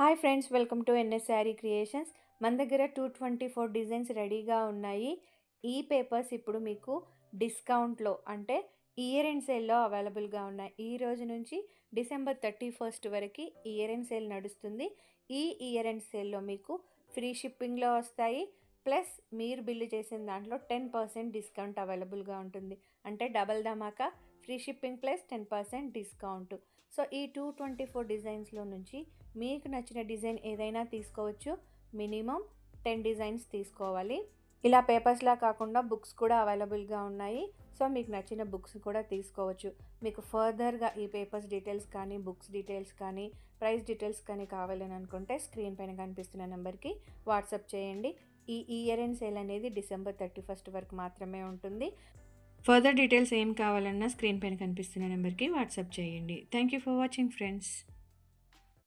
Hi friends, welcome to NS Saree creations. మన దగ్గర 224 designs రెడీగా ఉన్నాయి. ఈ పేపర్స్ ఇప్పుడు మీకు డిస్కౌంట్లో అంటే ఇయర్ ఎండ్ సేల్లో అవైలబుల్గా ఉన్నాయి. ఈ రోజు నుంచి డిసెంబర్ 31 వరకు ఇయర్ ఎండ్ సేల్ నడుస్తుంది. ఈ ఇయర్ ఎండ్ సేల్లో మీకు ఫ్రీ షిప్పింగ్లో వస్తాయి. ప్లస్ మీరు బిల్లు చేసిన దాంట్లో 10% డిస్కౌంట్ అవైలబుల్గా ఉంటుంది. అంటే డబల్ ధమాకా, free shipping plus 10% discount. So ఈ 224 డిజైన్స్లో నుంచి మీకు నచ్చిన డిజైన్ ఏదైనా తీసుకోవచ్చు. మినిమం 10 డిజైన్స్ తీసుకోవాలి. ఇలా పేపర్స్లా కాకుండా బుక్స్ కూడా అవైలబుల్గా ఉన్నాయి. సో మీకు నచ్చిన బుక్స్ కూడా తీసుకోవచ్చు. మీకు ఫర్దర్గా ఈ పేపర్స్ డీటెయిల్స్ కానీ, బుక్స్ డీటెయిల్స్ కానీ, ప్రైస్ డీటెయిల్స్ కానీ కావాలని అనుకుంటే స్క్రీన్ పైన కనిపిస్తున్న నెంబర్కి వాట్సాప్ చేయండి. ఈ ఇయర్ ఎండ్ సేల్ అనేది డిసెంబర్ 31 వరకు మాత్రమే ఉంటుంది. ఫర్దర్ డీటెయిల్స్ ఏం కావాలన్నా స్క్రీన్ పైన కనిపిస్తున్న నెంబర్కి వాట్సాప్ చేయండి. Thank you for watching friends.